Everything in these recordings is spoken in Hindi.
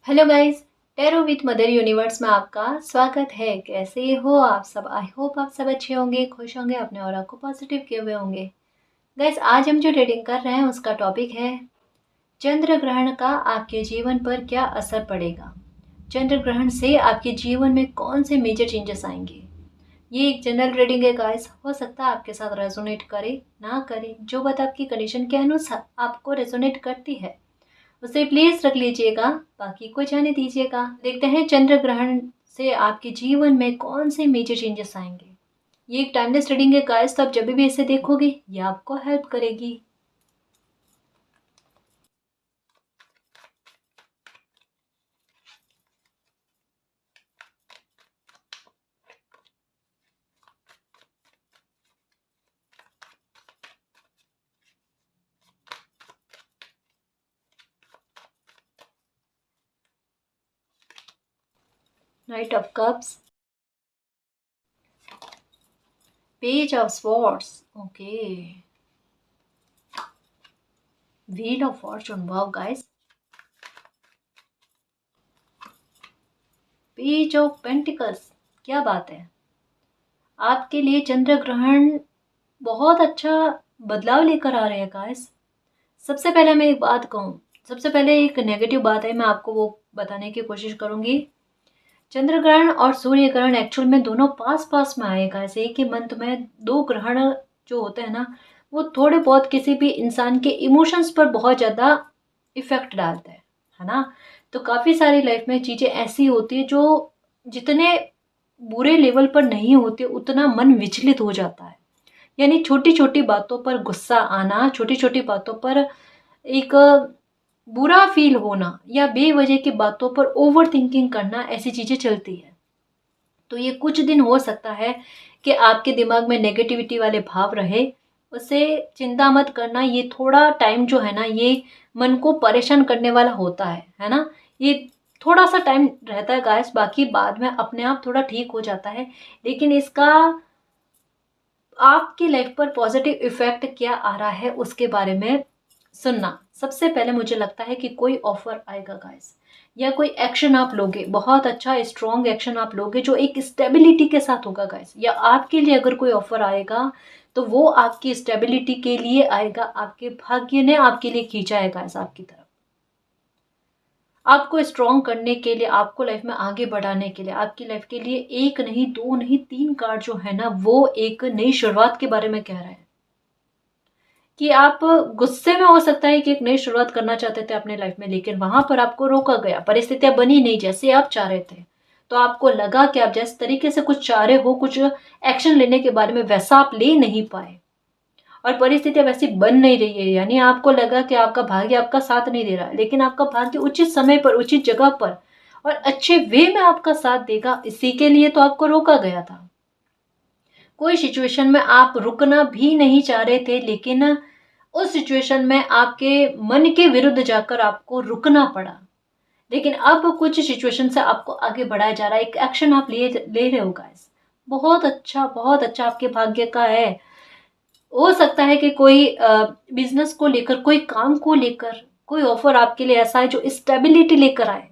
Hello guys. Tarot with mother universe में आपका स्वागत है। कैसे हो आप सब? आई होप आप सब अच्छे होंगे, खुश होंगे, अपने ऑरा को पॉजिटिव किए हुए होंगे। गाइस, आज हम जो रीडिंग कर रहे हैं उसका टॉपिक है चंद्र ग्रहण का आपके जीवन पर क्या असर पड़ेगा। चंद्र ग्रहण से आपके जीवन में कौन से मेजर चेंजेस आएंगे। ये एक जनरल रीडिंग है गाइस, हो सकता है आपके साथ रेजोनेट करे ना करे। जो बात आपकी कंडीशन के अनुसार आपको रेजोनेट करती है उसे प्लीज रख लीजिएगा, बाकी को जाने दीजिएगा। देखते हैं चंद्र ग्रहण से आपके जीवन में कौन से मेजर चेंजेस आएंगे। ये एक टाइमलेस रीडिंग है गाइस, तो आप जब भी इसे देखोगे ये आपको हेल्प करेगी। Night of cups, page of swords, okay, wheel of Fortune, wow guys, page of pentacles, क्या बात है। आपके लिए चंद्र ग्रहण बहुत अच्छा बदलाव लेकर आ रहे हैं गाइस। सबसे पहले मैं एक बात कहूँ, सबसे पहले एक नेगेटिव बात है, मैं आपको वो बताने की कोशिश करूंगी। चंद्र ग्रहण और सूर्य ग्रहण एक्चुअल में दोनों पास पास में आएगा, ऐसे एक ही मंथ में दो ग्रहण जो होते हैं ना, वो थोड़े बहुत किसी भी इंसान के इमोशंस पर बहुत ज़्यादा इफेक्ट डालते हैं, है ना। तो काफ़ी सारी लाइफ में चीज़ें ऐसी होती है जो जितने बुरे लेवल पर नहीं होते उतना मन विचलित हो जाता है। यानी छोटी छोटी बातों पर गुस्सा आना, छोटी छोटी बातों पर एक बुरा फील होना या बेवजह की बातों पर ओवर थिंकिंग करना, ऐसी चीजें चलती है। तो ये कुछ दिन हो सकता है कि आपके दिमाग में नेगेटिविटी वाले भाव रहे, उससे चिंता मत करना। ये थोड़ा टाइम जो है ना, ये मन को परेशान करने वाला होता है ना। ये थोड़ा सा टाइम रहता है गाइस, बाकी बाद में अपने आप थोड़ा ठीक हो जाता है। लेकिन इसका आपकी लाइफ पर पॉजिटिव इफेक्ट क्या आ रहा है उसके बारे में सुनना। सबसे पहले मुझे लगता है कि कोई ऑफर आएगा गाइस, या कोई एक्शन आप लोगे, बहुत अच्छा स्ट्रॉन्ग एक्शन आप लोगे जो एक स्टेबिलिटी के साथ होगा गाइस। या आपके लिए अगर कोई ऑफर आएगा तो वो आपकी स्टेबिलिटी के लिए आएगा, आपके भाग्य ने आपके लिए खींचा है गाइस आपकी तरफ। आपको स्ट्रॉन्ग करने के लिए, आपको लाइफ में आगे बढ़ाने के लिए, आपकी लाइफ के लिए एक नहीं, दो नहीं, तीन कार्ड जो है ना, वो एक नई शुरुआत के बारे में कह रहे हैं। कि आप गुस्से में हो सकता है कि एक नई शुरुआत करना चाहते थे अपने लाइफ में, लेकिन वहां पर आपको रोका गया, परिस्थितियां बनी नहीं जैसे आप चाह रहे थे। तो आपको लगा कि आप जिस तरीके से कुछ चाह रहे हो, कुछ एक्शन लेने के बारे में, वैसा आप ले नहीं पाए और परिस्थितियां वैसी बन नहीं रही है। यानी आपको लगा कि आपका भाग्य आपका साथ नहीं दे रहा है, लेकिन आपका भाग्य उचित समय पर, उचित जगह पर और अच्छे वे में आपका साथ देगा, इसी के लिए तो आपको रोका गया था। कोई सिचुएशन में आप रुकना भी नहीं चाह रहे थे, लेकिन उस सिचुएशन में आपके मन के विरुद्ध जाकर आपको रुकना पड़ा। लेकिन अब कुछ सिचुएशन से आपको आगे बढ़ाया जा रहा है, एक एक्शन आप ले रहे हो गाइस। बहुत अच्छा, बहुत अच्छा आपके भाग्य का है। हो सकता है कि कोई बिजनेस को लेकर, कोई काम को लेकर कोई ऑफर आपके लिए ऐसा है जो स्टेबिलिटी लेकर आए।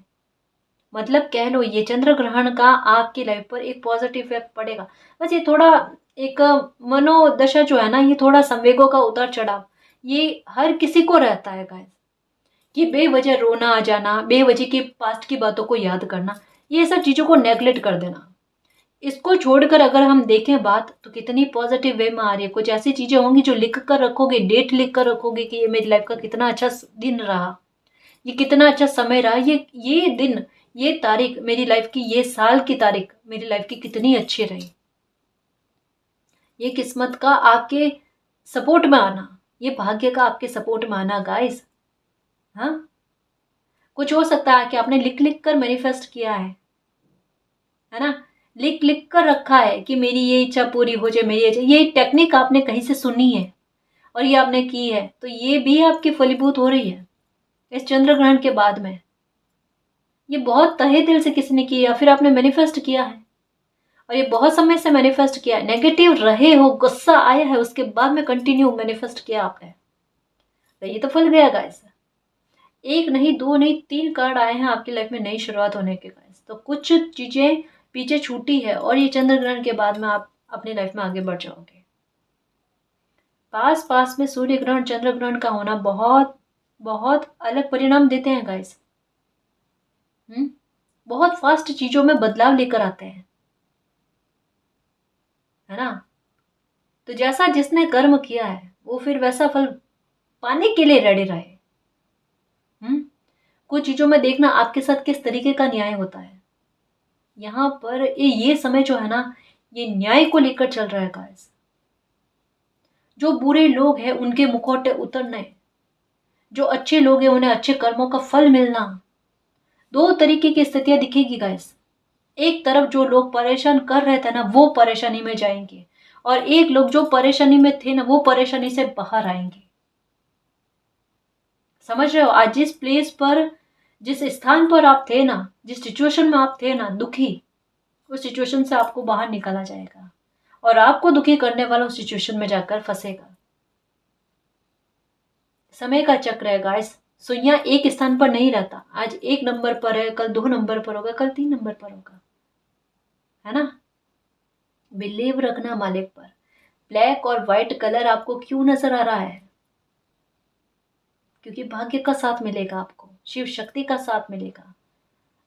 मतलब कह लो ये चंद्र ग्रहण का आपकी लाइफ पर एक पॉजिटिव इफेक्ट पड़ेगा। बस ये थोड़ा एक मनोदशा जो है ना, ये थोड़ा संवेगों का उतार चढ़ाव, ये हर किसी को रहता है गाइस। कि बेवजह रोना आ जाना, बेवजह की पास्ट की बातों को याद करना, ये सब चीजों को नेगलेक्ट कर देना। इसको छोड़कर अगर हम देखें बात, तो कितनी पॉजिटिव वे में आ रही है। कुछ ऐसी चीजें होंगी जो लिख कर रखोगे, डेट लिख कर रखोगे कि ये मेरी लाइफ का कितना अच्छा दिन रहा, ये कितना अच्छा समय रहा, ये दिन, ये तारीख मेरी लाइफ की, ये साल की तारीख मेरी लाइफ की कितनी अच्छी रही। ये किस्मत का आपके सपोर्ट में आना, ये भाग्य का आपके सपोर्ट में आना गाइस। हाँ, कुछ हो सकता है कि आपने लिख लिख कर मैनिफेस्ट किया है ना, लिख लिख कर रखा है कि मेरी ये इच्छा पूरी हो जाए, मेरी इच्छा, ये टेक्निक आपने कहीं से सुनी है और ये आपने की है, तो ये भी आपकी फलीभूत हो रही है इस चंद्र ग्रहण के बाद में। ये बहुत तहे दिल से किसी ने किया या फिर आपने मैनिफेस्ट किया है, और ये बहुत समय से मैनिफेस्ट किया है। नेगेटिव रहे हो, गुस्सा आया है, उसके बाद में कंटिन्यू मैनिफेस्ट किया आपने, तो ये तो फल गया गाइस। एक नहीं, दो नहीं, 3 कार्ड आए हैं आपकी लाइफ में नई शुरुआत होने के गाइस। तो कुछ चीजें पीछे छूटी है और ये चंद्र ग्रहण के बाद में आप अपनी लाइफ में आगे बढ़ जाओगे। पास पास में सूर्य ग्रहण चंद्र ग्रहण का होना बहुत बहुत अलग परिणाम देते हैं गाइस। बहुत फास्ट चीजों में बदलाव लेकर आते हैं, है ना। तो जैसा जिसने कर्म किया है वो फिर वैसा फल पाने के लिए रेडी रहे। कुछ चीजों में देखना आपके साथ किस तरीके का न्याय होता है। यहाँ पर ये समय जो है ना, ये न्याय को लेकर चल रहा है गाइस। जो बुरे लोग हैं उनके मुखौटे उतरने, जो अच्छे लोग हैं उन्हें अच्छे कर्मों का फल मिलना। दो तरीके की स्थितियां दिखेगी गाइस। एक तरफ जो लोग परेशान कर रहे थे ना वो परेशानी में जाएंगे, और एक लोग जो परेशानी में थे ना वो परेशानी से बाहर आएंगे। समझ रहे हो, आज जिस प्लेस पर, जिस स्थान पर आप थे ना, जिस सिचुएशन में आप थे ना दुखी, उस सिचुएशन से आपको बाहर निकाला जाएगा और आपको दुखी करने वाला उस सिचुएशन में जाकर फंसेगा। समय का चक्र है गाइस। सुइया एक स्थान पर नहीं रहता। आज 1 नंबर पर है, कल 2 नंबर पर होगा, कल 3 नंबर पर होगा, है ना। बिलीव रखना मालिक पर। ब्लैक और व्हाइट कलर आपको क्यों नजर आ रहा है? क्योंकि भाग्य का साथ मिलेगा, आपको शिव शक्ति का साथ मिलेगा।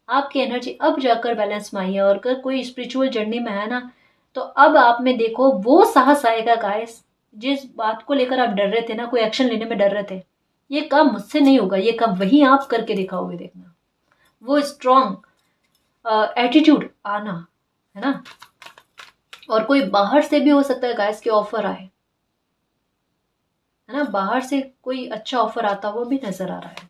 आपकी एनर्जी अब जाकर बैलेंस में आई है, और अगर कोई स्पिरिचुअल जर्नी में है ना, तो अब आप में देखो वो साहस आएगा गाइस। जिस बात को लेकर आप डर रहे थे ना, कोई एक्शन लेने में डर रहे थे, ये काम मुझसे नहीं होगा, ये काम वही आप करके दिखाओगे, देखना। वो स्ट्रॉन्ग एटीट्यूड आना, है ना। और कोई बाहर से भी हो सकता है गाइस के ऑफर आए, है ना। बाहर से कोई अच्छा ऑफर आता वो भी नजर आ रहा है।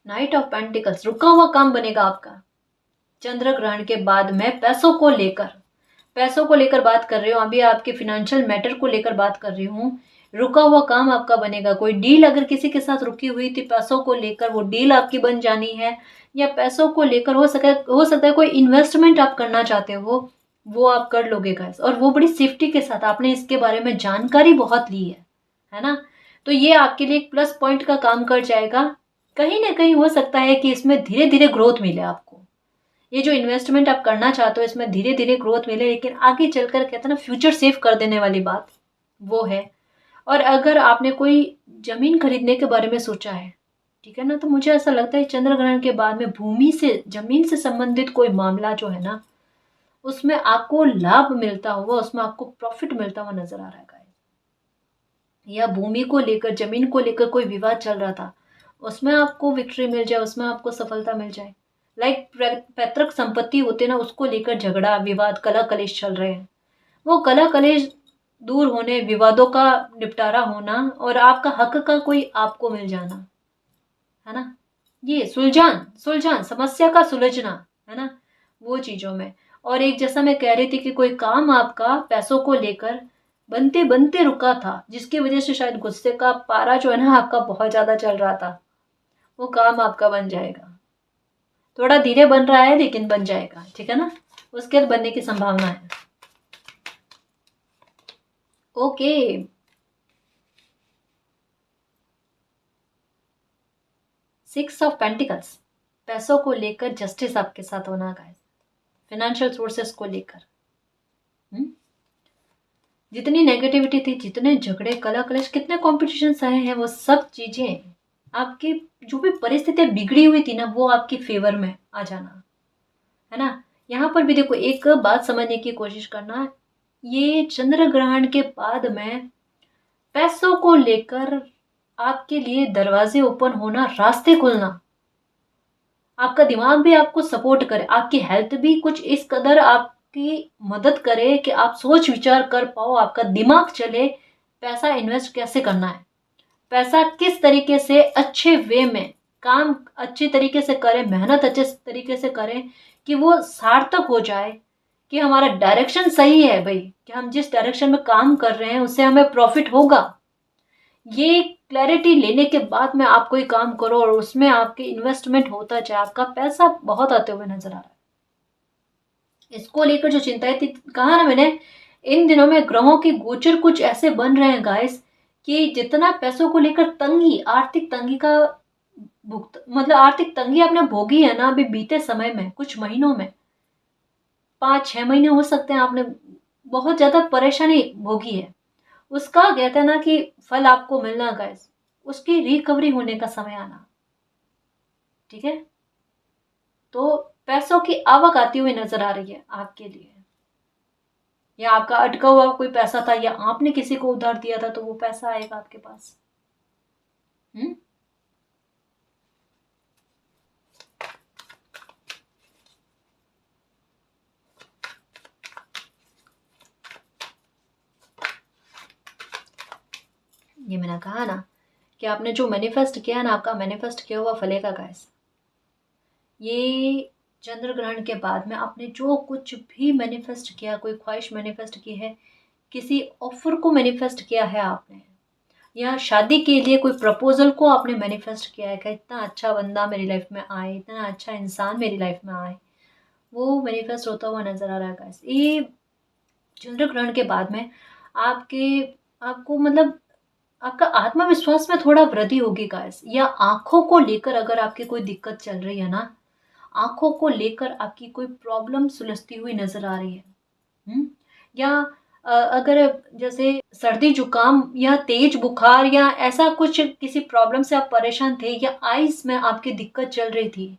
नाइट ऑफ पेंटिकल्स, रुका हुआ काम बनेगा आपका चंद्र ग्रहण के बाद। मैं पैसों को लेकर बात कर रही हूँ, अभी आपके फिनेंशियल मैटर को लेकर बात कर रही हूँ। रुका हुआ काम आपका बनेगा। कोई डील अगर किसी के साथ रुकी हुई थी पैसों को लेकर, वो डील आपकी बन जानी है। या पैसों को लेकर हो सकता है कोई इन्वेस्टमेंट आप करना चाहते हो, वो आप कर लोगे गाइस, और वो बड़ी सेफ्टी के साथ। आपने इसके बारे में जानकारी बहुत ली है ना। तो ये आपके लिए एक प्लस पॉइंट का काम कर जाएगा। कहीं ना कहीं हो सकता है कि इसमें धीरे धीरे ग्रोथ मिले आपको। ये जो इन्वेस्टमेंट आप करना चाहते हो इसमें धीरे धीरे ग्रोथ मिले, लेकिन आगे चलकर कहते हैं ना फ्यूचर सेफ कर देने वाली बात वो है। और अगर आपने कोई जमीन खरीदने के बारे में सोचा है, ठीक है ना, तो मुझे ऐसा लगता है चंद्र ग्रहण के बाद में भूमि से, जमीन से संबंधित कोई मामला जो है ना, उसमें आपको लाभ मिलता हुआ, उसमें आपको प्रॉफिट मिलता हुआ नजर आ रहा है। या भूमि को लेकर, जमीन को लेकर कोई विवाद चल रहा था, उसमें आपको विक्ट्री मिल जाए, उसमें आपको सफलता मिल जाए। लाइक पैतृक संपत्ति होते ना, उसको लेकर झगड़ा विवाद कला कलेश चल रहे हैं, वो कला कलेश दूर होने, विवादों का निपटारा होना, और आपका हक का कोई आपको मिल जाना, है ना। ये सुलझान समस्या का सुलझना, है ना, वो चीजों में। और एक जैसा मैं कह रही थी कि कोई काम आपका पैसों को लेकर बनते बनते रुका था, जिसकी वजह से शायद गुस्से का पारा जो है ना आपका बहुत ज्यादा चल रहा था, वो काम आपका बन जाएगा। थोड़ा धीरे बन रहा है लेकिन बन जाएगा, ठीक है ना। उसके बाद बनने की संभावना है। ओके, 6 ऑफ पेंटिकल्स, पैसों को लेकर जस्टिस आपके साथ होना गाइस। फाइनेंशियल सोर्सेस को लेकर जितनी नेगेटिविटी थी, जितने झगड़े कला कलेश, कितने कॉम्पिटिशन आए हैं, वो सब चीजें आपकी, जो भी परिस्थितियां बिगड़ी हुई थी ना, वो आपकी फेवर में आ जाना, है ना। यहाँ पर भी देखो एक बात समझने की कोशिश करना, ये चंद्र ग्रहण के बाद में पैसों को लेकर आपके लिए दरवाजे ओपन होना, रास्ते खुलना, आपका दिमाग भी आपको सपोर्ट करे, आपकी हेल्थ भी कुछ इस कदर आपकी मदद करे कि आप सोच विचार कर पाओ, आपका दिमाग चले पैसा इन्वेस्ट कैसे करना है, पैसा किस तरीके से अच्छे वे में, काम अच्छे तरीके से करें, मेहनत अच्छे तरीके से करें कि वो सार्थक हो जाए, कि हमारा डायरेक्शन सही है भाई, कि हम जिस डायरेक्शन में काम कर रहे हैं उससे हमें प्रॉफिट होगा। ये क्लैरिटी लेने के बाद में आप कोई काम करो और उसमें आपकी इन्वेस्टमेंट होता जाए, आपका पैसा बहुत आते हुए नजर आ रहा है। इसको लेकर जो चिंताएं थी, कहा ना मैंने, इन दिनों में ग्रहों के गोचर कुछ ऐसे बन रहे हैं गाइस कि जितना पैसों को लेकर तंगी, आर्थिक तंगी का मतलब आर्थिक तंगी आपने भोगी है ना अभी बीते समय में, कुछ महीनों में, 5-6 महीने हो सकते हैं आपने बहुत ज्यादा परेशानी भोगी है, उसका कहते हैं ना कि फल आपको मिलना गाइस, उसकी रिकवरी होने का समय आना। ठीक है, तो पैसों की आवक आती हुई नजर आ रही है आपके लिए, या आपका अटका हुआ कोई पैसा था, या आपने किसी को उधार दिया था तो वो पैसा आएगा आपके पास। हम्म। ये मैंने कहा ना कि आपने जो मैनिफेस्ट किया ना, आपका मैनिफेस्ट किया हुआ फलेगा गाइस। ये चंद्र ग्रहण के बाद में आपने जो कुछ भी मैनिफेस्ट किया, कोई ख्वाहिश मैनिफेस्ट की है, किसी ऑफर को मैनिफेस्ट किया है आपने, या शादी के लिए कोई प्रपोजल को आपने मैनिफेस्ट किया है कि इतना अच्छा बंदा मेरी लाइफ में आए, इतना अच्छा इंसान मेरी लाइफ में आए, वो मैनिफेस्ट होता हुआ नजर आ रहा है गाइस। ये चंद्र ग्रहण के बाद में आपके आपको मतलब आपका आत्मविश्वास में थोड़ा वृद्धि होगी गाइस, या आंखों को लेकर अगर आपकी कोई दिक्कत चल रही है ना, आंखों को लेकर आपकी कोई प्रॉब्लम सुलझती हुई नजर आ रही है। या अगर जैसे सर्दी जुकाम या तेज बुखार या ऐसा कुछ किसी प्रॉब्लम से आप परेशान थे, या आइज में आपकी दिक्कत चल रही थी,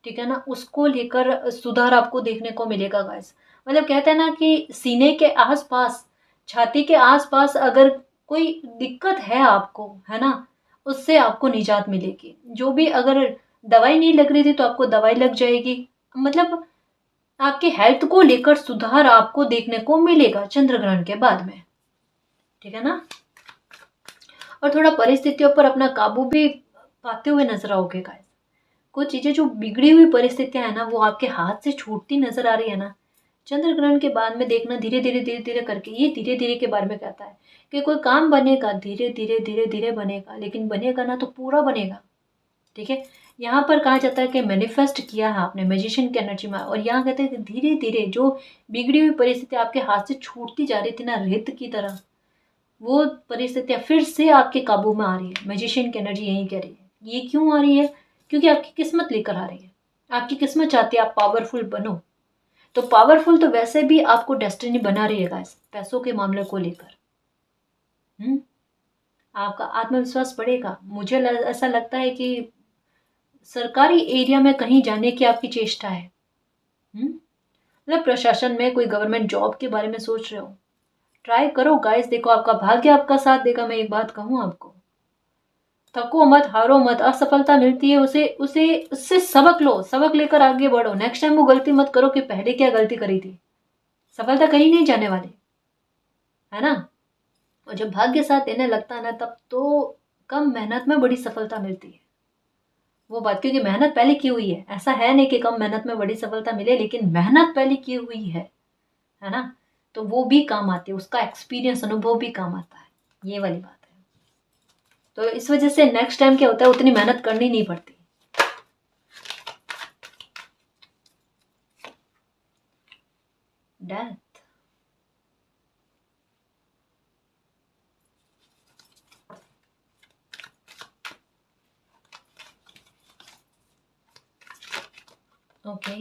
ठीक है ना, उसको लेकर सुधार आपको देखने को मिलेगा गाइस। मतलब कहते हैं ना कि सीने के आसपास, छाती के आसपास अगर कोई दिक्कत है आपको, है ना, उससे आपको निजात मिलेगी। जो भी अगर दवाई नहीं लग रही थी तो आपको दवाई लग जाएगी। मतलब आपकी हेल्थ को लेकर सुधार आपको देखने को मिलेगा चंद्र ग्रहण के बाद में। ठीक है ना, और थोड़ा परिस्थितियों पर अपना काबू भी पाते हुए नजर आओगे गाइस। कुछ चीजें जो बिगड़ी हुई परिस्थितियां है ना, वो आपके हाथ से छूटती नजर आ रही है ना, चंद्र ग्रहण के बाद में देखना धीरे धीरे धीरे धीरे करके, ये धीरे धीरे के बारे में कहता है कि कोई काम बनेगा, धीरे धीरे धीरे धीरे बनेगा, लेकिन बनेगा ना तो पूरा बनेगा। ठीक है, यहाँ पर कहा जाता है कि मैनिफेस्ट किया है आपने मैजिशियन की एनर्जी में, और यहाँ कहते हैं कि धीरे धीरे जो बिगड़ी हुई परिस्थिति आपके हाथ से छूटती जा रही थी ना रेत की तरह, वो परिस्थितियां फिर से आपके काबू में आ रही है। मैजिशियन की एनर्जी यही कह रही है। ये क्यों आ रही है? क्योंकि आपकी किस्मत लेकर आ रही है। आपकी किस्मत चाहती है आप पावरफुल बनो, तो पावरफुल तो वैसे भी आपको डेस्टिनी बना रही है गाइस, पैसों के मामले को लेकर। आपका आत्मविश्वास बढ़ेगा। मुझे ऐसा लगता है कि सरकारी एरिया में कहीं जाने की आपकी चेष्टा है। मतलब प्रशासन में कोई गवर्नमेंट जॉब के बारे में सोच रहे हो, ट्राई करो गाइस। देखो आपका भाग्य आपका साथ देगा। मैं एक बात कहूं आपको, थको मत, हारो मत। असफलता मिलती है, उसे उसे उससे सबक लो, सबक लेकर आगे बढ़ो। नेक्स्ट टाइम वो गलती मत करो कि पहले क्या गलती करी थी। सफलता कहीं नहीं जाने वाली, है ना। और जब भाग्य साथ देने लगता है ना, तब तो कम मेहनत में बड़ी सफलता मिलती है। वो बात, क्योंकि मेहनत पहले की हुई है। ऐसा है नहीं कि कम मेहनत में बड़ी सफलता मिले, लेकिन मेहनत पहले की हुई है ना, तो वो भी काम आती है। उसका एक्सपीरियंस, अनुभव भी काम आता है। ये वाली बात है। तो इस वजह से नेक्स्ट टाइम क्या होता है, उतनी मेहनत करनी नहीं पड़ती। Death, okay.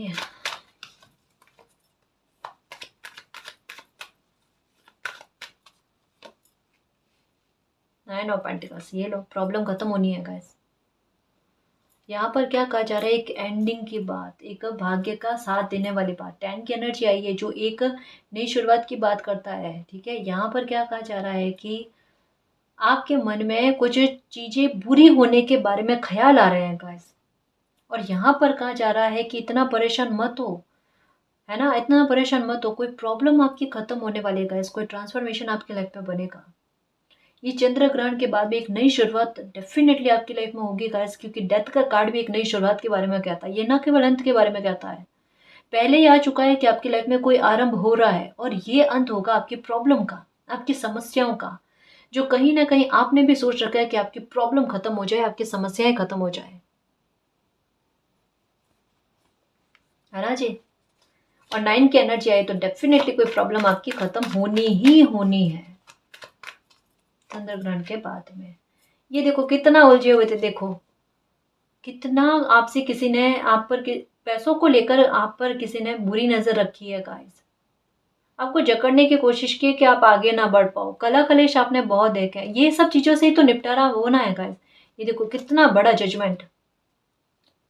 9 ऑफ पेंटिकल्स, ये लो, प्रॉब्लम खत्म होनी है गाइस। यहाँ पर क्या कहा जा रहा है, एक एंडिंग की बात, एक भाग्य का साथ देने वाली बात। 10 की एनर्जी आई है जो एक नई शुरुआत की बात करता है। ठीक है, यहाँ पर क्या कहा जा रहा है कि आपके मन में कुछ चीजें बुरी होने के बारे में ख्याल आ रहे हैं गाइस। और यहाँ पर कहा जा रहा है कि इतना परेशान मत हो, है ना, इतना परेशान मत हो। कोई प्रॉब्लम आपकी खत्म होने वाली है गाइस, कोई ट्रांसफॉर्मेशन आपकी लाइफ में बनेगा। ये चंद्र ग्रहण के बाद भी एक नई शुरुआत डेफिनेटली आपकी लाइफ में होगी गाइस, क्योंकि डेथ का कार्ड भी एक नई शुरुआत के बारे में कहता है। ये ना केवल अंत के बारे में कहता है, पहले ही आ चुका है कि आपकी लाइफ में कोई आरंभ हो रहा है, और ये अंत होगा आपकी प्रॉब्लम का, आपकी समस्याओं का। जो कहीं ना कहीं आपने भी सोच रखा है कि आपकी प्रॉब्लम खत्म हो जाए, आपकी समस्याएं खत्म हो जाए, है ना जी। और 9 की एनर्जी आई तो डेफिनेटली कोई प्रॉब्लम आपकी खत्म होनी ही होनी है। चंद्र ग्रहण के बाद में ये देखो कितना उलझे हुए थे, देखो कितना आपसे किसी ने आप पर पैसों को लेकर आप पर किसी ने बुरी नजर रखी है गाइस। आपको जकड़ने की कोशिश की कि आप आगे ना बढ़ पाओ, कला कलेश आपने बहुत देखे हैं। ये सब चीजों से ही तो निपटारा होना है गाइस। ये देखो कितना बड़ा जजमेंट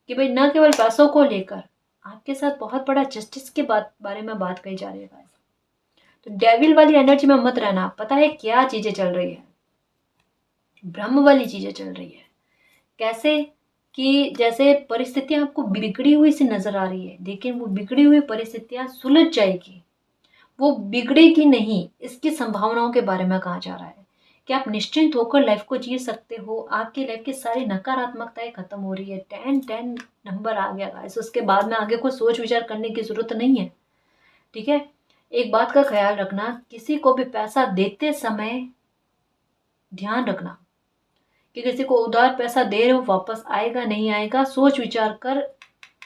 कि भाई न केवल पैसों को लेकर आपके साथ बहुत बड़ा जस्टिस के बारे में बात कही जा रही है गाइस। तो डेविल वाली एनर्जी में मत रहना। पता है क्या चीजें चल रही है, ब्रह्म वाली चीजें चल रही है। कैसे कि जैसे परिस्थितियां आपको बिगड़ी हुई सी नजर आ रही है, लेकिन वो बिगड़ी हुई परिस्थितियां सुलझ जाएगी, वो बिगड़ेगी नहीं, इसकी संभावनाओं के बारे में कहा जा रहा है कि आप निश्चिंत होकर लाइफ को जी सकते हो। आपकी लाइफ की सारी नकारात्मकताएं खत्म हो रही है। 10 नंबर आ गया गाइस। उसके बाद में आगे कोई सोच विचार करने की जरूरत नहीं है, ठीक है। एक बात का ख्याल रखना, किसी को भी पैसा देते समय ध्यान रखना कि किसी को उधार पैसा दे रहे हो, वापस आएगा नहीं आएगा, सोच विचार कर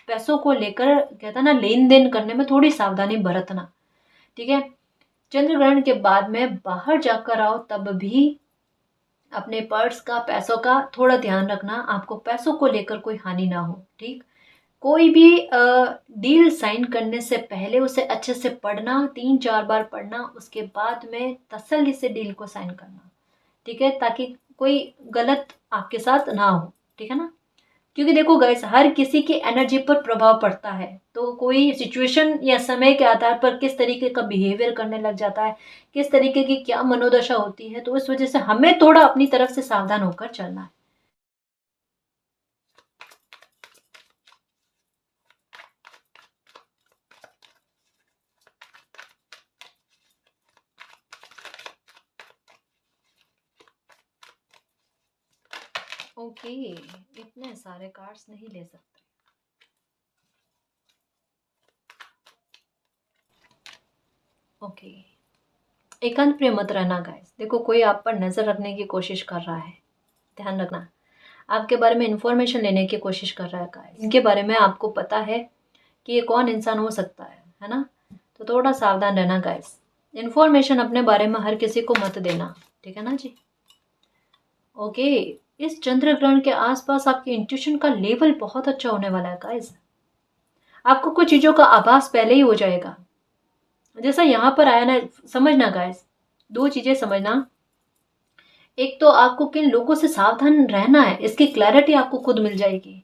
पैसों को लेकर कहता ना लेन देन करने में थोड़ी सावधानी बरतना, ठीक है। चंद्र ग्रहण के बाद में बाहर जाकर आओ तब भी अपने पर्स का पैसों का थोड़ा ध्यान रखना, आपको पैसों को लेकर कोई हानि ना हो, ठीक। कोई भी डील साइन करने से पहले उसे अच्छे से पढ़ना, 3-4 बार पढ़ना, उसके बाद में तसल्ली से डील को साइन करना, ठीक है, ताकि कोई गलत आपके साथ ना हो, ठीक है ना। क्योंकि देखो गाइस, हर किसी की एनर्जी पर प्रभाव पड़ता है, तो कोई सिचुएशन या समय के आधार पर किस तरीके का बिहेवियर करने लग जाता है, किस तरीके की क्या मनोदशा होती है, तो इस वजह से हमें थोड़ा अपनी तरफ से सावधान होकर चलना है। ओके, इतने सारे कार्ड्स नहीं ले सकते। ओके, एकांत प्रिय मत रहना गाइस। देखो कोई आप पर नजर रखने की कोशिश कर रहा है, ध्यान रखना। आपके बारे में इंफॉर्मेशन लेने की कोशिश कर रहा है गाइस। इनके बारे में आपको पता है कि ये कौन इंसान हो सकता है ना। तो थोड़ा सावधान रहना गाइस। इंफॉर्मेशन अपने बारे में हर किसी को मत देना, ठीक है ना जी। ओके, इस चंद्र ग्रहण के आसपास आपके इंट्यूशन का लेवल बहुत अच्छा होने वाला है गाइस। आपको कुछ चीजों का आभास पहले ही हो जाएगा। जैसा यहाँ पर आया ना, समझना गाइस, दो चीजें समझना। एक तो आपको किन लोगों से सावधान रहना है, इसकी क्लैरिटी आपको खुद मिल जाएगी।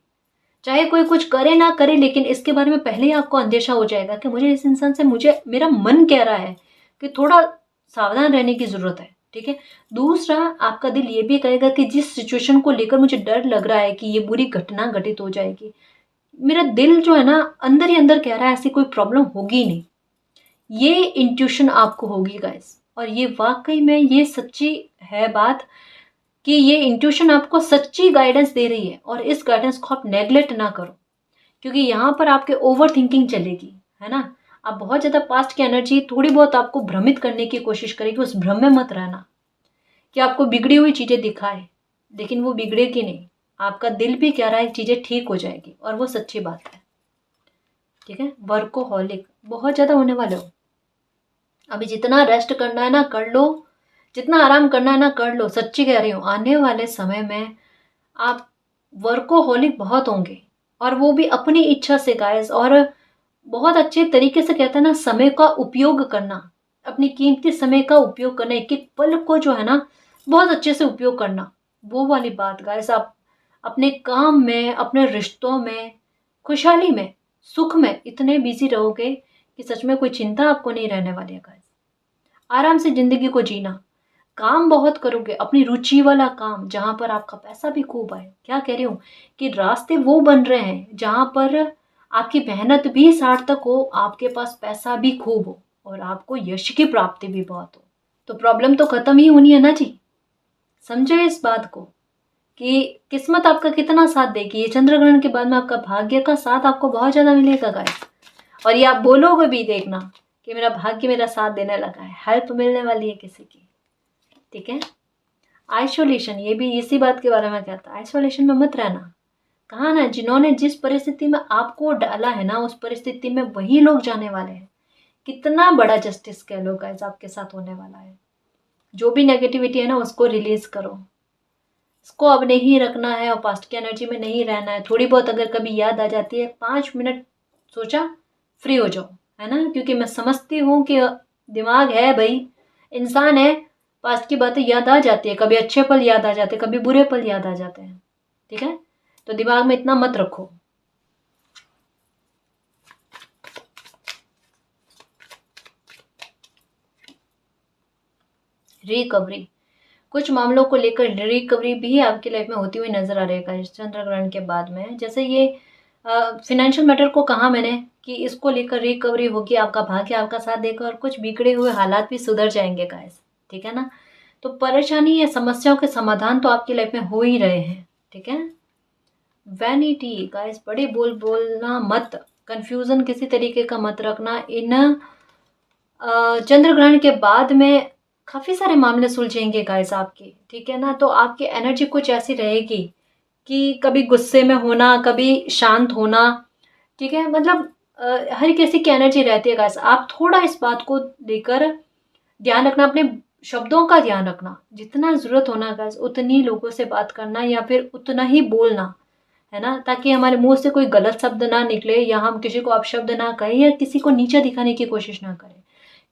चाहे कोई कुछ करे ना करे, लेकिन इसके बारे में पहले ही आपको अंदेशा हो जाएगा कि मुझे इस इंसान से, मुझे मेरा मन कह रहा है कि थोड़ा सावधान रहने की जरूरत है, ठीक है। दूसरा, आपका दिल ये भी कहेगा कि जिस सिचुएशन को लेकर मुझे डर लग रहा है कि ये बुरी घटना घटित हो जाएगी, मेरा दिल जो है ना अंदर ही अंदर कह रहा है ऐसी कोई प्रॉब्लम होगी नहीं। ये इंट्यूशन आपको होगी गाइस, और ये वाकई में ये सच्ची है बात कि ये इंट्यूशन आपको सच्ची गाइडेंस दे रही है, और इस गाइडेंस को आप नेग्लेक्ट ना करो, क्योंकि यहाँ पर आपके ओवर थिंकिंग चलेगी, है ना। आप बहुत ज़्यादा पास्ट की एनर्जी थोड़ी बहुत आपको भ्रमित करने की कोशिश करेगी। उस भ्रम में मत रहना कि आपको बिगड़ी हुई चीज़ें दिखाए, लेकिन वो बिगड़ेगी नहीं। आपका दिल भी कह रहा है चीज़ें ठीक हो जाएगी, और वो सच्ची बात है, ठीक है। वर्कोहॉलिक बहुत ज़्यादा होने वाले हो। अभी जितना रेस्ट करना है ना कर लो, जितना आराम करना है ना कर लो। सच्ची कह रही हूँ, आने वाले समय में आप वर्कोहॉलिक बहुत होंगे, और वो भी अपनी इच्छा से गाइस। और बहुत अच्छे तरीके से कहते हैं ना, समय का उपयोग करना, अपनी कीमती समय का उपयोग करना, एक एक पल को जो है ना बहुत अच्छे से उपयोग करना, वो वाली बात गाइस। आप अपने काम में, अपने रिश्तों में, खुशहाली में, सुख में इतने बिजी रहोगे कि सच में कोई चिंता आपको नहीं रहने वाली है गाइस। आराम से जिंदगी को जीना। काम बहुत करोगे, अपनी रुचि वाला काम जहां पर आपका पैसा भी खूब आए। क्या कह रही हूँ कि रास्ते वो बन रहे हैं जहां पर आपकी मेहनत भी सार्थक हो, आपके पास पैसा भी खूब हो, और आपको यश की प्राप्ति भी बहुत हो। तो प्रॉब्लम तो खत्म ही होनी है ना जी। समझो इस बात को कि किस्मत आपका कितना साथ देगी। ये चंद्र ग्रहण के बाद में आपका भाग्य का साथ आपको बहुत ज्यादा मिलेगा गाइस। और ये आप बोलोगे भी, देखना कि मेरा भाग्य मेरा साथ देने लगा है, हेल्प मिलने वाली है किसी की, ठीक है। आइसोलेशन, ये भी इसी बात के बारे में कहता है। आइसोलेशन में मत रहना। कहा ना, जिन्होंने जिस परिस्थिति में आपको डाला है ना, उस परिस्थिति में वही लोग जाने वाले हैं। कितना बड़ा जस्टिस कह लो गाइस आपके साथ होने वाला है। जो भी नेगेटिविटी है ना उसको रिलीज करो, इसको अब नहीं रखना है और पास्ट की एनर्जी में नहीं रहना है। थोड़ी बहुत अगर कभी याद आ जाती है, 5 मिनट सोचा, फ्री हो जाओ, है ना, क्योंकि मैं समझती हूँ कि दिमाग है भाई, इंसान है, पास्ट की बातें याद आ जाती है, कभी अच्छे पल याद आ जाते हैं, कभी बुरे पल याद आ जाते हैं, ठीक है, तो दिमाग में इतना मत रखो। रिकवरी, कुछ मामलों को लेकर रिकवरी भी आपकी लाइफ में होती हुई नजर आ रहेगा इस चंद्र ग्रहण के बाद में। जैसे ये फिनेंशियल मैटर को कहा मैंने कि इसको लेकर रिकवरी होगी, आपका भाग्य आपका साथ देगा और कुछ बिगड़े हुए हालात भी सुधर जाएंगे गाइस, ठीक है ना। तो परेशानी या समस्याओं के समाधान तो आपकी लाइफ में हो ही रहे हैं, ठीक है। वैनिटी गाइस, बड़े बोलना मत, कंफ्यूजन किसी तरीके का मत रखना। इन चंद्र ग्रहण के बाद में काफी सारे मामले सुलझेंगे गाइस आपके, ठीक है ना। तो आपकी एनर्जी कुछ ऐसी रहेगी कि कभी गुस्से में होना, कभी शांत होना, ठीक है, मतलब हर किसी की एनर्जी रहती है गाइस। आप थोड़ा इस बात को लेकर ध्यान रखना, अपने शब्दों का ध्यान रखना, जितना जरूरत होना गाइस उतनी लोगों से बात करना या फिर उतना ही बोलना, है ना, ताकि हमारे मुंह से कोई गलत शब्द ना निकले या हम किसी को अपशब्द ना कहें या किसी को नीचा दिखाने की कोशिश ना करें।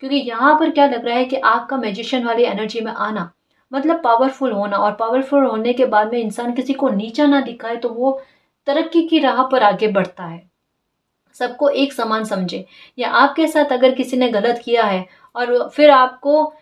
क्योंकि यहाँ पर क्या लग रहा है कि आपका मैजिशियन वाली एनर्जी में आना मतलब पावरफुल होना, और पावरफुल होने के बाद में इंसान किसी को नीचा ना दिखाए तो वो तरक्की की राह पर आगे बढ़ता है, सबको एक समान समझे। या आपके साथ अगर किसी ने गलत किया है और फिर आपको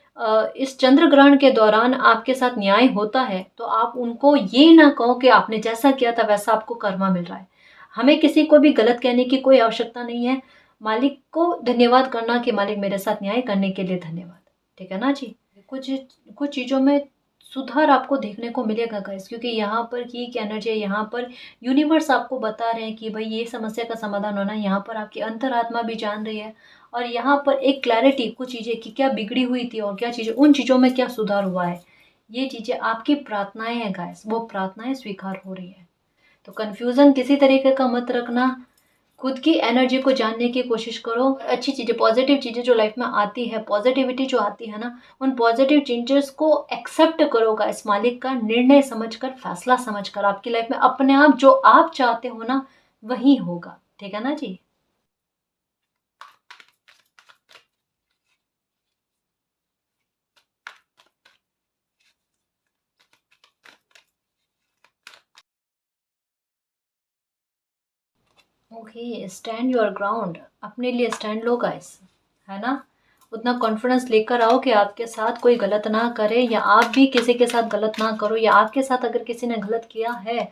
इस चंद्र ग्रहण के दौरान आपके साथ न्याय होता है, तो आप उनको ये ना कहो कि आपने जैसा किया था वैसा आपको कर्मा मिल रहा है। हमें किसी को भी गलत कहने की कोई आवश्यकता नहीं है, मालिक को धन्यवाद करना कि मालिक मेरे साथ न्याय करने के लिए धन्यवाद, ठीक है ना जी। कुछ कुछ चीज़ों में सुधार आपको देखने को मिलेगा गाइस, क्योंकि यहाँ पर की क्या एनर्जी है, यहाँ पर यूनिवर्स आपको बता रहे हैं कि भाई ये समस्या का समाधान होना है। यहाँ पर आपकी अंतरात्मा भी जान रही है और यहाँ पर एक क्लैरिटी, कुछ चीज़ें कि क्या बिगड़ी हुई थी और क्या चीज़ें, उन चीज़ों में क्या सुधार हुआ है, ये चीज़ें आपकी प्रार्थनाएं हैं गाइस, वो प्रार्थनाएं स्वीकार हो रही है। तो कन्फ्यूज़न किसी तरीके का मत रखना, खुद की एनर्जी को जानने की कोशिश करो। अच्छी चीज़ें, पॉजिटिव चीज़ें जो लाइफ में आती है, पॉजिटिविटी जो आती है ना, उन पॉजिटिव चेंजेस को एक्सेप्ट करोगा, इस मालिक का निर्णय समझकर, फैसला समझकर, आपकी लाइफ में अपने आप जो आप चाहते हो ना वही होगा, ठीक है ना जी। ओके, स्टैंड योर ग्राउंड, अपने लिए स्टैंड लो गाइस, है ना। उतना कॉन्फिडेंस लेकर आओ कि आपके साथ कोई गलत ना करे या आप भी किसी के साथ गलत ना करो, या आपके साथ अगर किसी ने गलत किया है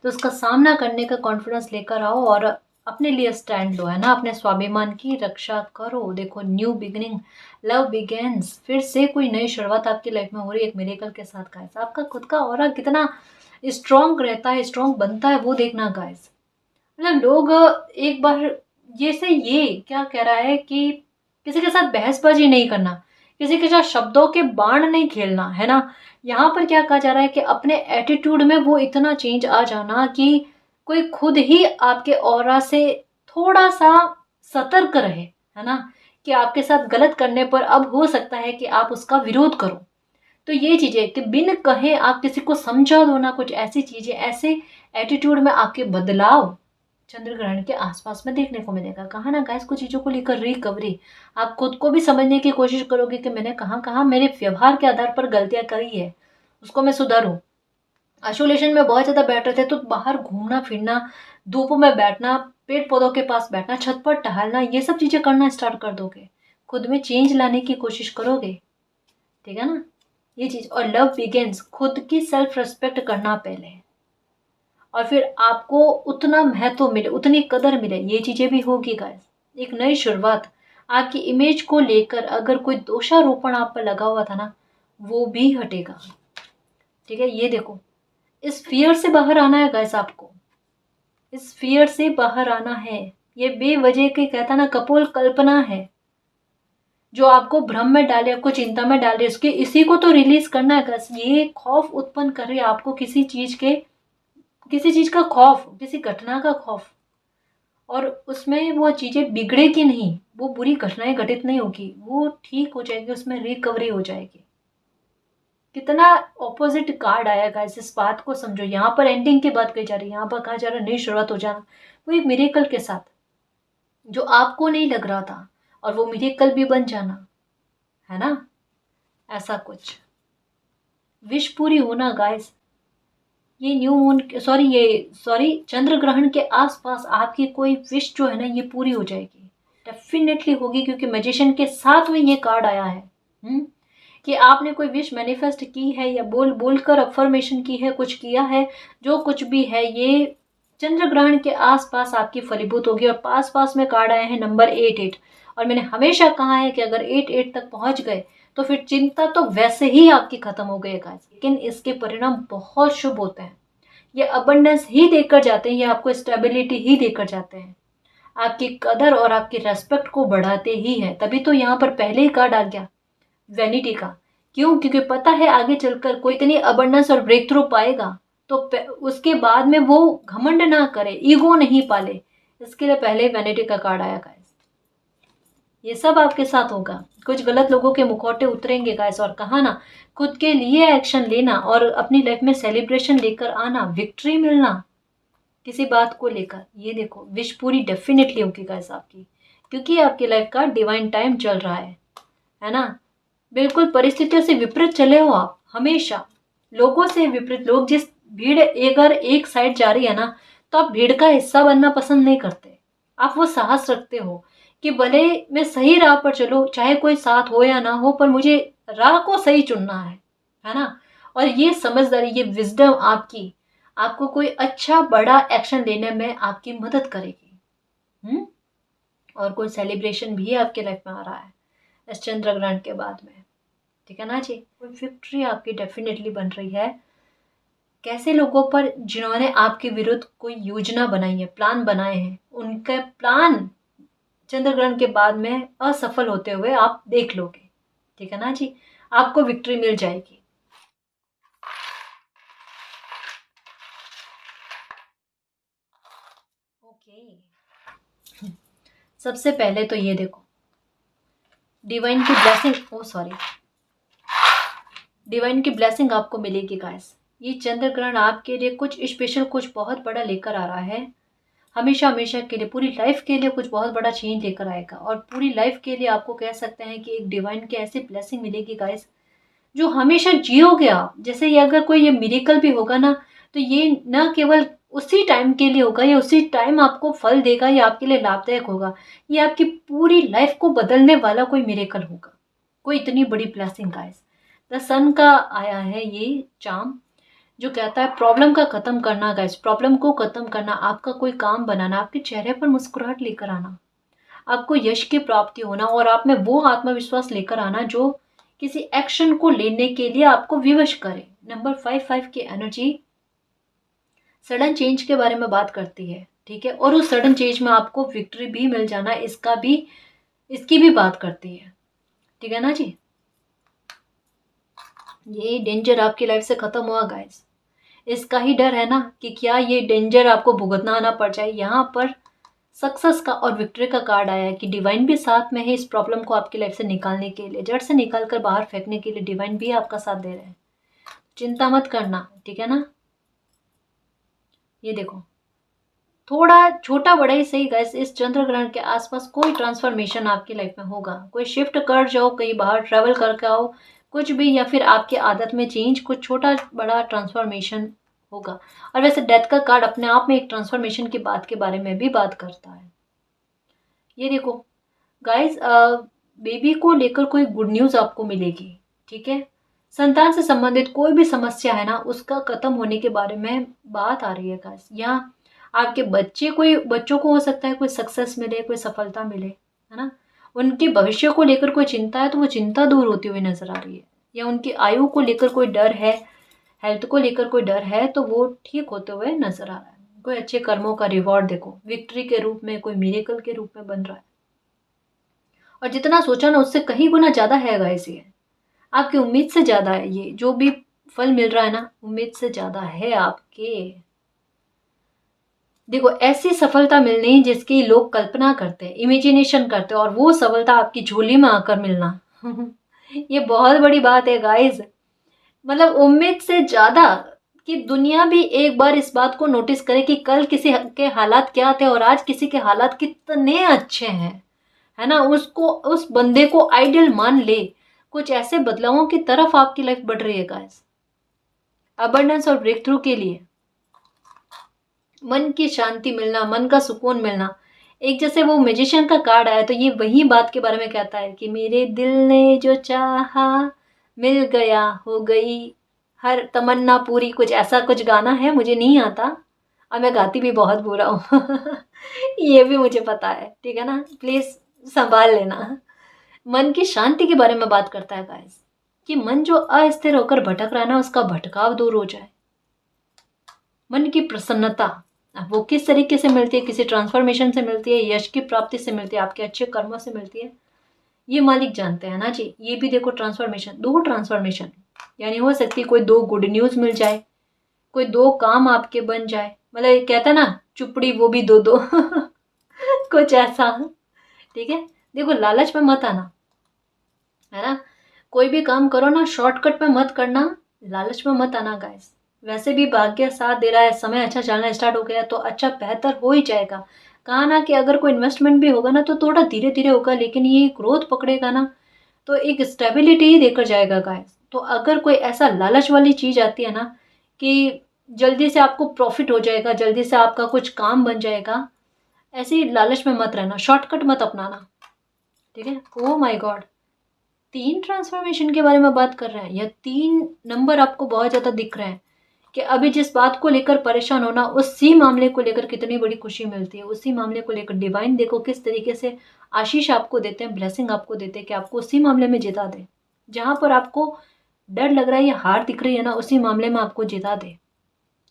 तो उसका सामना करने का कॉन्फिडेंस लेकर आओ और अपने लिए स्टैंड लो, है ना, अपने स्वाभिमान की रक्षा करो। देखो, न्यू बिगिनिंग, लव बिगेन्स, फिर से कोई नई शुरुआत आपकी लाइफ में हो रही है एक मिरेकल के साथ गाइस। आपका खुद का ऑरा कितना स्ट्रांग रहता है, स्ट्रांग बनता है, वो देखना गाइस। मतलब लोग एक बार, जैसे ये क्या कह रहा है कि किसी के साथ बहसबाजी नहीं करना, किसी के साथ शब्दों के बाण नहीं खेलना, है ना। यहाँ पर क्या कहा जा रहा है कि अपने एटीट्यूड में वो इतना चेंज आ जाना कि कोई खुद ही आपके ऑरा से थोड़ा सा सतर्क रहे, है ना, कि आपके साथ गलत करने पर अब हो सकता है कि आप उसका विरोध करो। तो ये चीजें कि बिन कहे आप किसी को समझा दो ना, कुछ ऐसी चीजें, ऐसे एटीट्यूड में आपके बदलाव चंद्र ग्रहण के आसपास में देखने को मिलेगा। कहा ना गाइस, कुछ चीजों को लेकर रिकवरी, आप खुद को भी समझने की कोशिश करोगे कि मैंने कहाँ कहाँ मेरे व्यवहार के आधार पर गलतियां करी है, उसको मैं सुधारूं। आइसोलेशन में बहुत ज्यादा बैठ रहे थे तो बाहर घूमना फिरना, धूप में बैठना, पेड़ पौधों के पास बैठना, छत पर टहलना, ये सब चीजें करना स्टार्ट कर दोगे, खुद में चेंज लाने की कोशिश करोगे, ठीक है ना, ये चीज। और लव बिगेन्स, खुद की सेल्फ रिस्पेक्ट करना पहले, और फिर आपको उतना महत्व मिले, उतनी कदर मिले, ये चीजें भी होगी गाइस। एक नई शुरुआत, आपकी इमेज को लेकर अगर कोई दोषारोपण आप पर लगा हुआ था ना, वो भी हटेगा, ठीक है। ये देखो, इस फियर से बाहर आना है गाइस, आपको इस फियर से बाहर आना है। ये बेवजह के कहता ना कपोल कल्पना है जो आपको भ्रम में डाले, आपको चिंता में डाले, उसके इसी को तो रिलीज करना है गाइस। ये खौफ उत्पन्न कर रही है आपको किसी चीज के, किसी चीज का खौफ, किसी घटना का खौफ, और उसमें वो चीजें बिगड़ेगी नहीं, वो बुरी घटनाएं घटित नहीं होगी, वो ठीक हो जाएगी, उसमें रिकवरी हो जाएगी, कितना ऑपोजिट कार्ड आया गाइस, इस बात को समझो। यहाँ पर एंडिंग की बात कही जा रही है, यहाँ पर कहा जा रहा है नई शुरुआत हो जाना, वो एक मिरेकल के साथ जो आपको नहीं लग रहा था, और वो मिरेकल भी बन जाना, है ना, ऐसा कुछ विश पूरी होना गाइस। ये न्यू मून सॉरी चंद्र ग्रहण के आसपास आपकी कोई विश जो है ना ये पूरी हो जाएगी, डेफिनेटली होगी, क्योंकि मैजिशियन के साथ में ये कार्ड आया है। कि आपने कोई विश मैनिफेस्ट की है या बोल बोल कर अफर्मेशन की है, कुछ किया है, जो कुछ भी है ये चंद्र ग्रहण के आसपास आपकी फलीभूत होगी। और पास पास में कार्ड आए हैं नंबर 88, और मैंने हमेशा कहा है कि अगर 88 तक पहुंच गए तो फिर चिंता तो वैसे ही आपकी खत्म हो गई गाइस, लेकिन इसके परिणाम बहुत शुभ होते हैं। ये अबंडेंस ही देकर जाते हैं, ये आपको स्टेबिलिटी ही देकर जाते हैं, आपकी कदर और आपकी रेस्पेक्ट को बढ़ाते ही है। तभी तो यहाँ पर पहले ही कार्ड आ गया वैनिटी का। क्यों? क्योंकि पता है आगे चलकर कोई इतनी अबंडेंस और ब्रेक थ्रू पाएगा तो उसके बाद में वो घमंड ना करे, ईगो नहीं पाले, इसके लिए पहले वैनिटी का कार्ड आया गाइस। ये सब आपके साथ होगा, कुछ गलत लोगों के मुखौटे उतरेंगे गाइस, और कहा ना खुद के लिए एक्शन लेना और अपनी लाइफ में सेलिब्रेशन लेकर आना, विक्ट्री मिलना किसी बात को लेकर। ये देखो विश पूरी डेफिनेटली होगी गाइस आपकी, क्योंकि आपकी लाइफ का डिवाइन टाइम चल रहा है ना। बिल्कुल परिस्थितियों से विपरीत चले हो आप हमेशा, लोगों से विपरीत। लोग जिस भीड़ अगर एक साइड जा रही है ना तो आप भीड़ का हिस्सा बनना पसंद नहीं करते। आप वो साहस रखते हो कि भले मैं सही राह पर चलो, चाहे कोई साथ हो या ना हो, पर मुझे राह को सही चुनना है ना। और ये समझदारी, ये विजडम आपकी आपको कोई अच्छा बड़ा एक्शन लेने में आपकी मदद करेगी। और कोई सेलिब्रेशन भी आपके लाइफ में आ रहा है इस चंद्र ग्रहण के बाद में, ठीक है ना जी। कोई विक्ट्री आपकी डेफिनेटली बन रही है। कैसे लोगों पर जिन्होंने आपके विरुद्ध कोई योजना बनाई है, प्लान बनाए हैं, उनका प्लान चंद्र ग्रहण के बाद में असफल होते हुए आप देख लोगे, ठीक है ना जी। आपको विक्ट्री मिल जाएगी। ओके, सबसे पहले तो ये देखो डिवाइन की ब्लेसिंग, डिवाइन की ब्लेसिंग आपको मिलेगी गाइस। ये चंद्र ग्रहण आपके लिए कुछ स्पेशल, कुछ बहुत बड़ा लेकर आ रहा है। हमेशा हमेशा के लिए, पूरी लाइफ के लिए कुछ बहुत बड़ा चेंज लेकर आएगा। और पूरी लाइफ के लिए आपको कह सकते हैं कि एक डिवाइन की ऐसी ब्लेसिंग मिलेगी गाइस जो हमेशा जियोगे आप। जैसे ये अगर कोई ये मिरेकल भी होगा ना तो ये न केवल उसी टाइम के लिए होगा, ये उसी टाइम आपको फल देगा, ये आपके लिए लाभदायक होगा। ये आपकी पूरी लाइफ को बदलने वाला कोई मिरेकल होगा, कोई इतनी बड़ी ब्लेसिंग गाइस। द सन का आया है ये चार्म जो कहता है प्रॉब्लम का खत्म करना गाइस, प्रॉब्लम को खत्म करना, आपका कोई काम बनाना, आपके चेहरे पर मुस्कुराहट लेकर आना, आपको यश की प्राप्ति होना, और आप में वो आत्मविश्वास लेकर आना जो किसी एक्शन को लेने के लिए आपको विवश करे। नंबर 5 की एनर्जी सडन चेंज के बारे में बात करती है, ठीक है। और उस सडन चेंज में आपको विक्ट्री भी मिल जाना, इसकी भी बात करती है, ठीक है ना जी। ये डेंजर आपकी लाइफ से खत्म हुआ गाइस। इसका ही डर है ना कि क्या ये डेंजर आपको भुगतना ना पड़ जाए। यहाँ पर सक्सेस का और विक्ट्री का कार्ड आया है कि डिवाइन भी साथ में है इस प्रॉब्लम को आपकी लाइफ से निकालने के लिए, जड़ से निकाल कर बाहर फेंकने के लिए डिवाइन भी आपका साथ दे रहे हैं। चिंता मत करना, ठीक है ना। ये देखो थोड़ा छोटा बड़ा ही सही गाइस, इस चंद्र ग्रहण के आसपास कोई ट्रांसफॉर्मेशन आपकी लाइफ में होगा। कोई शिफ्ट कर जाओ, कहीं बाहर ट्रेवल करके आओ, कुछ भी, या फिर आपकी आदत में चेंज, कुछ छोटा बड़ा ट्रांसफॉर्मेशन होगा। और वैसे डेथ का कार्ड अपने आप में एक ट्रांसफॉर्मेशन की बात के बारे में भी बात करता है। ये देखो गाइस बेबी को लेकर कोई गुड न्यूज़ आपको मिलेगी, ठीक है। संतान से संबंधित कोई भी समस्या है ना उसका खत्म होने के बारे में बात आ रही है गाइस। यहाँ आपके बच्चों को हो सकता है कोई सक्सेस मिले, कोई सफलता मिले, है ना। उनके भविष्य को लेकर कोई चिंता है तो वो चिंता दूर होती हुई नजर आ रही है। या उनकी आयु को लेकर कोई डर है, हेल्थ को लेकर कोई डर है तो वो ठीक होते हुए नजर आ रहा है। कोई अच्छे कर्मों का रिवॉर्ड देखो विक्ट्री के रूप में, कोई मिरेकल के रूप में बन रहा है। और जितना सोचा ना उससे कहीं गुना ज्यादा है गाइस, ये आपकी उम्मीद से ज्यादा है। ये जो भी फल मिल रहा है ना उम्मीद से ज्यादा है आपके। देखो ऐसी सफलता मिलनी जिसकी लोग कल्पना करते हैं, इमेजिनेशन करते हैं, और वो सफलता आपकी झोली में आकर मिलना ये बहुत बड़ी बात है गाइस। मतलब उम्मीद से ज़्यादा कि दुनिया भी एक बार इस बात को नोटिस करे कि कल किसी के हालात क्या थे और आज किसी के हालात कितने अच्छे हैं, है ना। उसको, उस बंदे को आइडियल मान ले। कुछ ऐसे बदलावों की तरफ आपकी लाइफ बढ़ रही है गाइस, अबंडेंस और ब्रेक थ्रू के लिए। मन की शांति मिलना, मन का सुकून मिलना। एक जैसे वो मैजिशियन का कार्ड आया तो ये वही बात के बारे में कहता है कि मेरे दिल ने जो चाहा मिल गया, हो गई हर तमन्ना पूरी। कुछ ऐसा कुछ गाना है, मुझे नहीं आता और मैं गाती भी बहुत बुरा हूँ ये भी मुझे पता है, ठीक है ना, प्लीज संभाल लेना। मन की शांति के बारे में बात करता है गाइस, कि मन जो अस्थिर होकर भटक रहा है ना, उसका भटकाव दूर हो जाए। मन की प्रसन्नता, अब वो किस तरीके से मिलती है, किसी ट्रांसफॉर्मेशन से मिलती है, यश की प्राप्ति से मिलती है, आपके अच्छे कर्मों से मिलती है, ये मालिक जानते हैं ना जी। ये भी देखो ट्रांसफॉर्मेशन, दो ट्रांसफॉर्मेशन, यानी हो सकती है कोई दो गुड न्यूज मिल जाए, कोई दो काम आपके बन जाए। मतलब ये कहता है ना, चुपड़ी वो भी दो दो कुछ ऐसा, ठीक है। देखो लालच में मत आना, है ना। कोई भी काम करो ना, शॉर्टकट में मत करना, लालच में मत आना गाइस। वैसे भी भाग्य साथ दे रहा है, समय अच्छा चलना स्टार्ट हो गया तो अच्छा बेहतर हो ही जाएगा। कहा ना कि अगर कोई इन्वेस्टमेंट भी होगा ना तो थोड़ा धीरे धीरे होगा, लेकिन ये ग्रोथ पकड़ेगा ना तो एक स्टेबिलिटी ही देकर जाएगा गाइस। तो अगर कोई ऐसा लालच वाली चीज आती है ना कि जल्दी से आपको प्रॉफिट हो जाएगा, जल्दी से आपका कुछ काम बन जाएगा, ऐसे लालच में मत रहना, शॉर्टकट मत अपनाना, ठीक है। ओ माय गॉड, 3 ट्रांसफॉर्मेशन के बारे में बात कर रहे हैं, या 3 नंबर आपको बहुत ज़्यादा दिख रहे हैं कि अभी जिस बात को लेकर परेशान होना, उसी मामले को लेकर कितनी बड़ी खुशी मिलती है, उसी मामले को लेकर डिवाइन देखो किस तरीके से आशीष आपको देते हैं, ब्लेसिंग आपको देते हैं कि आपको उसी मामले में जिता दे। जहाँ पर आपको डर लग रहा है या हार दिख रही है ना, उसी मामले में आपको जिता दे।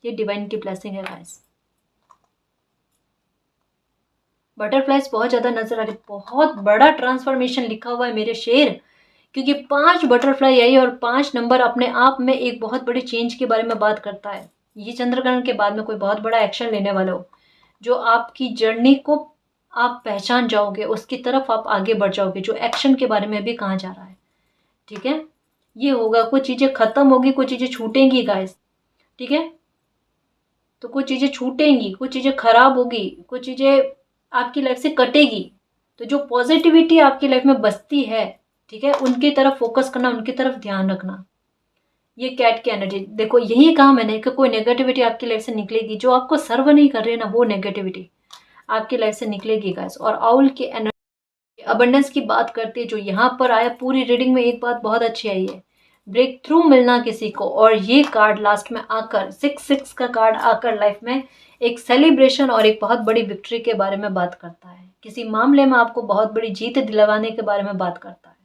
ये डिवाइन की ब्लेसिंग है गाइस। बटरफ्लाइज बहुत ज़्यादा नजर आ रही, बहुत बड़ा ट्रांसफॉर्मेशन लिखा हुआ है मेरे शेर, क्योंकि 5 बटरफ्लाई आई और 5 नंबर अपने आप में एक बहुत बड़ी चेंज के बारे में बात करता है। ये चंद्रग्रहण के बाद में कोई बहुत बड़ा एक्शन लेने वाले हो, जो आपकी जर्नी को आप पहचान जाओगे, उसकी तरफ आप आगे बढ़ जाओगे, जो एक्शन के बारे में भी कहा जा रहा है, ठीक है। ये होगा, कुछ चीज़ें खत्म होगी, कुछ चीज़ें छूटेंगी गाइस, ठीक है। तो कुछ चीज़ें छूटेंगी, कुछ चीज़ें खराब होगी, कुछ चीज़ें आपकी लाइफ से कटेगी। तो जो पॉजिटिविटी आपकी लाइफ में बसती है, ठीक है, उनकी तरफ फोकस करना, उनकी तरफ ध्यान रखना। ये कैट की एनर्जी देखो, यही कहा मैंने कि कोई नेगेटिविटी आपकी लाइफ से निकलेगी, जो आपको सर्व नहीं कर रही है ना, वो नेगेटिविटी आपकी लाइफ से निकलेगी गाइस। और आउल की एनर्जी अबंडेंस की बात करती है, जो यहाँ पर आया पूरी रीडिंग में, एक बात बहुत अच्छी आई है, ब्रेक थ्रू मिलना किसी को। और ये कार्ड लास्ट में आकर 6-6 का कार्ड आकर लाइफ में एक सेलिब्रेशन और एक बहुत बड़ी विक्ट्री के बारे में बात करता है, किसी मामले में आपको बहुत बड़ी जीत दिलवाने के बारे में बात करता है,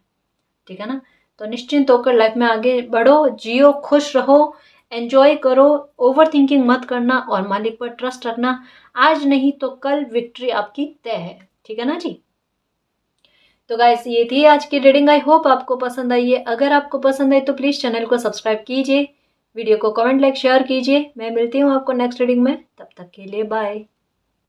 ठीक है ना। तो निश्चिंत होकर लाइफ में आगे बढ़ो, जियो, खुश रहो, एंजॉय करो, ओवर थिंकिंग मत करना और मालिक पर ट्रस्ट रखना। आज नहीं तो कल विक्ट्री आपकी तय है, ठीक है ना जी। तो गाइस ये थी आज की रीडिंग, आई होप आपको पसंद आई है। अगर आपको पसंद आई तो प्लीज़ चैनल को सब्सक्राइब कीजिए, वीडियो को कमेंट, लाइक, शेयर कीजिए। मैं मिलती हूँ आपको नेक्स्ट रीडिंग में, तब तक के लिए बाय।